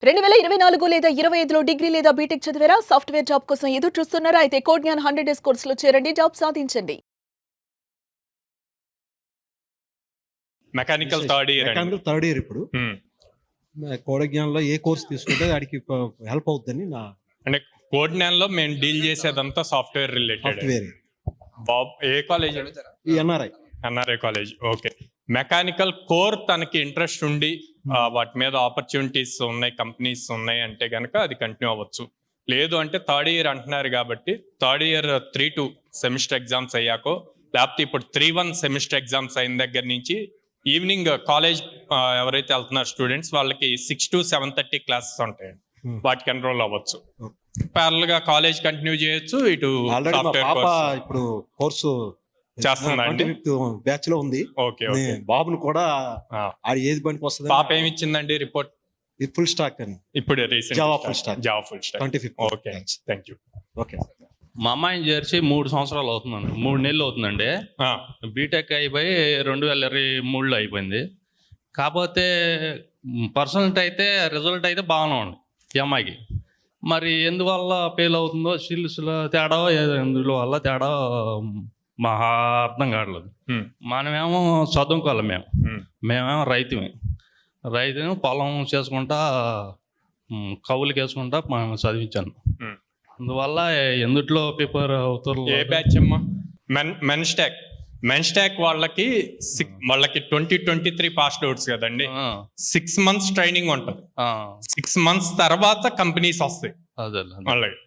2024 లేదా 25లో డిగ్రీ లేదా బీటెక్ చదివారా? సాఫ్ట్‌వేర్ జాబ్ కోసం ఎదురు చూస్తున్నారా? అయితే కోడ్ జ్ఞాన్ 100 డేస్ కోర్సులో చేరండి, జాబ్ సాధించండి. మెకానికల్ థర్డ్ ఇయర్ ఇప్పుడు కోడ్ జ్ఞానంలో ఏ కోర్స్ తీసుకుంటే వాడికి హెల్ప్ అవుతుందని నా అంటే కోడ్ జ్ఞానంలో మేము డీల్ చేసేదంతా సాఫ్ట్వేర్ రిలేటెడ్. సాఫ్ట్వేర్ బాబ్ ఏ కాలేజ్? ఈ NRI college. Okay. Mechanical core తనకి ఇంట్రెస్ట్ ఉండి వాటి మీద ఆపర్చునిటీస్ ఉన్నాయి, కంపెనీస్ ఉన్నాయి అంటే కనుక అది కంటిన్యూ అవ్వచ్చు. లేదు అంటే థర్డ్ ఇయర్ అంటున్నారు కాబట్టి థర్డ్ ఇయర్ 3-2 సెమిస్టర్ ఎగ్జామ్స్ అయ్యాకో, లేకపోతే ఇప్పుడు 3-1 సెమిస్టర్ ఎగ్జామ్స్ అయిన దగ్గర నుంచి ఈవినింగ్ కాలేజ్ ఎవరైతే వెళ్తున్నారు స్టూడెంట్స్ వాళ్ళకి 6 to 7:30 క్లాసెస్ ఉంటాయి. వాటికి ఎన్రోల్ అవ్వచ్చు. ప్యారల్ గా కాలేజ్ కంటిన్యూ చేయొచ్చు. ఇటు ఇప్పుడు కోర్సు చేస్తుందండి, బ్యాచ్ లో ఉంది. ఓకే. బాబును కూడా ఏది పనికి వస్తుంది. పాప ఏమి ఇచ్చిందండి రిపోర్ట్? ఫుల్ స్టాక్ అని ఇప్పుడు Java full stock 25. Okay, thank you. Okay. మా అమ్మాయిని చేర్చి 3 సంవత్సరాలు అవుతుందండి, 3 నెలలు అవుతుందండి. బీటెక్ అయిపోయి 2023లో అయిపోయింది. కాకపోతే పర్సనల్ అయితే రిజల్ట్ అయితే బాగానే ఉంది ఈ అమ్మాయికి. మరి ఎందువల్ల ఫెయిల్ అవుతుందో, స్కిల్స్లో తేడా, ఎందులో వల్ల తేడా మహా అర్థం కావట్లేదు. మనమేమో చదువుకోవాలి, మేమేమో రైతుమే పొలం చేసుకుంటా కవులకి వేసుకుంటా మనం చదివించాను. అందువల్ల ఎందుట్లో ప్రిపేర్ అవుతారు. ఏ బ్యాచ్ అమ్మా? మెన్స్టాక్ వాళ్ళకి 2023 పాస్డ్ అవుట్స్ కదండి. 6 months ట్రైనింగ్ ఉంటుంది. 6 months తర్వాత కంపెనీస్ వస్తాయి వాళ్ళకి.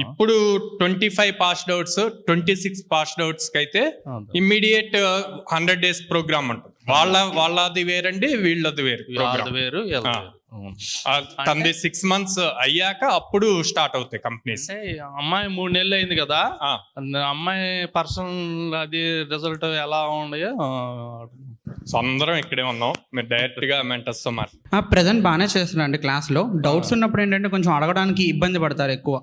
ఇప్పుడు 25 పాస్డ్ అవుట్స్, 26 పాస్డ్ అవుట్స్ కి అయితే ఇమ్మీడియట్ 100 days ప్రోగ్రామ్ ఉంటుంది. వాళ్ళది వేరండి, వీళ్ళది వేరు. తనది 6 months అయ్యాక అప్పుడు స్టార్ట్ అవుతాయి కంపెనీస్. అమ్మాయి 3 నెలలు అయింది కదా, అమ్మాయి పర్సనల్ అది రిజల్ట్ ఎలా ఉన్నాయో అందరం ఇక్కడే ఉన్నాం. మీరు డైరెక్ట్ గా మెంటర్స్ తో ప్రెసెంట్ బాగానే చేస్తున్నారండి. క్లాస్ లో డౌట్స్ ఉన్నప్పుడు ఏంటంటే కొంచెం అడగడానికి ఇబ్బంది పడతారు ఎక్కువ.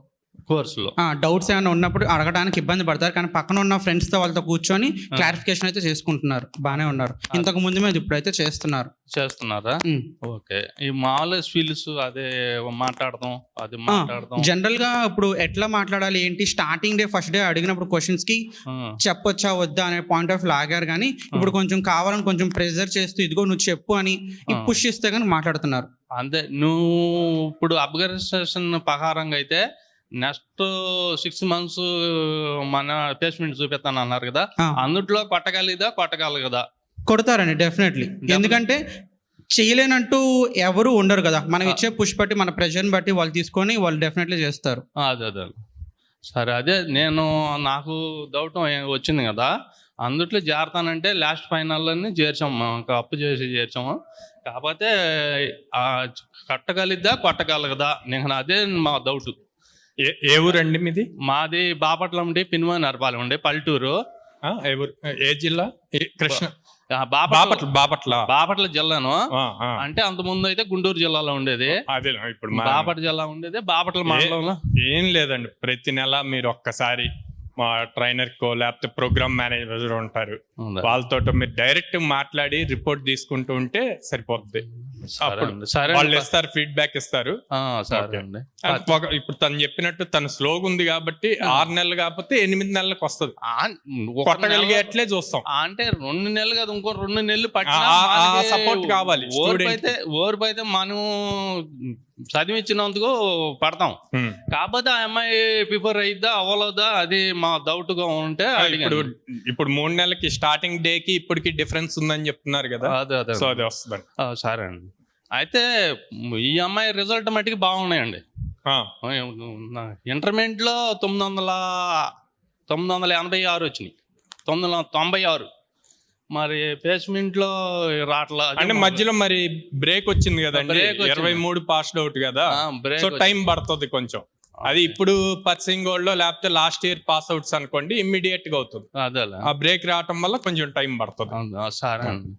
కోర్సులో డౌట్స్ ఏమైనా ఉన్నప్పుడు అడగడానికి ఇబ్బంది పడతారు, కానీ పక్కన ఉన్న ఫ్రెండ్స్ తో వాళ్ళతో కూర్చొని క్లారిఫికేషన్ అయితే చేసుకుంటున్నారు. బాగానే ఉన్నారు. ఇంతకు ముందు మీద ఇప్పుడైతే చేస్తున్నారా? ఓకే. ఈ మామూలు స్కిల్స్ అదే మాట్లాడదాం. జనరల్ గా ఇప్పుడు ఎట్లా మాట్లాడాలి ఏంటి, స్టార్టింగ్ డే ఫస్ట్ డే అడిగినప్పుడు క్వశ్చన్స్ కి చెప్పొచ్చా వద్దా అనే పాయింట్ ఆఫ్ లాగారు, కానీ ఇప్పుడు కొంచెం కావాలని కొంచెం ప్రెజర్ చేస్తూ ఇదిగో నువ్వు చెప్పు అని పుష్ ఇస్తే కానీ మాట్లాడుతున్నారు. అంతే. నువ్వు ఇప్పుడు అబ్జర్వేషన్ ప్రకారంగా అయితే నెక్స్ట్ 6 months మన ప్లేస్మెంట్ చూపిస్తాను అన్నారు కదా, అందుట్లో కొట్టగలరు కదా? కొడతారండి డెఫినెట్లీ. ఎందుకంటే చేయలేనంటూ ఎవరు ఉండరు కదా. మనం ఇచ్చే పుష్ బట్టి, మన ప్రెషర్ని బట్టి వాళ్ళు తీసుకొని వాళ్ళు డెఫినెట్లీ చేస్తారు. అదే సరే. అదే నాకు డౌట్ వచ్చింది కదా, అందుట్లో చేరతానంటే లాస్ట్ ఫైనల్లోనే చేర్చాము, అప్పు చేసి చేర్చాము. కాకపోతే కొట్టగలదా నేను, అదే మా డౌట్. ఏ ఊరండి మీది? మాది బాపట్ల ఉండి పిన్వన్ నరపాలి ఉండే పల్లెటూరు. ఏ జిల్లా? కృష్ణ. బాపట్ల జిల్లాను. అంటే అంత ముందు అయితే గుంటూరు జిల్లాలో ఉండేది, అదే ఇప్పుడు బాపట్ల జిల్లా ఉండేది. బాపట్ల మండలంలో ఏం లేదండి, ప్రతి నెల మీరు ఒక్కసారి మా ట్రైనర్ కో లేకపోతే ప్రోగ్రామ్ మేనేజర్ ఉంటారు, వాళ్ళతో మీరు డైరెక్ట్ మాట్లాడి రిపోర్ట్ తీసుకుంటూ ఉంటే సరిపోతుంది. వాళ్ళు ఇస్తారు, ఫీడ్బ్యాక్ ఇస్తారు. ఇప్పుడు తను చెప్పినట్టు తను స్లోగా ఉంది కాబట్టి 6 నెలలు కాకపోతే 8 నెలలకు వస్తుంది. కొట్టగలిగేట్లే చూస్తాం. అంటే 2 నెలలు కదా, ఇంకో 2 నెలలు పట్టిన సపోర్ట్ కావాలి. ఓర్పు అయితే మనం చదివించినందుకు పడతాం. కాకపోతే ఆ అమ్మాయి ప్రిపేర్ అయిద్దా అవ్వలేదా అది మా డౌట్ గా ఉంటే ఇప్పుడు 3 నెలలకి స్టార్టింగ్ డే కి ఇప్పటికి డిఫరెన్స్ ఉందని చెప్తున్నారు కదా. అదే వస్తుంది. సరే అండి. అయితే ఈ అమ్మాయి రిజల్ట్ మట్టికి బాగున్నాయండి. ఇంటర్మీడియట్ లో 986 వచ్చినాయి, 996. మరి ప్లేస్మెంట్ లో రాట్లా అంటే మధ్యలో మరి బ్రేక్ వచ్చింది కదండి, 23 పాస్డ్ అవుట్ కదా, సో టైం పడుతుంది కొంచెం. అది ఇప్పుడు పర్సింగ్ గోల్డ్ లో లేకపోతే లాస్ట్ ఇయర్ పాస్ అవుట్స్ అనుకోండి, ఇమ్మీడియట్ గా అవుతుంది. అదే ఆ బ్రేక్ రావటం వల్ల కొంచెం టైం పడుతుంది. సరే అండి.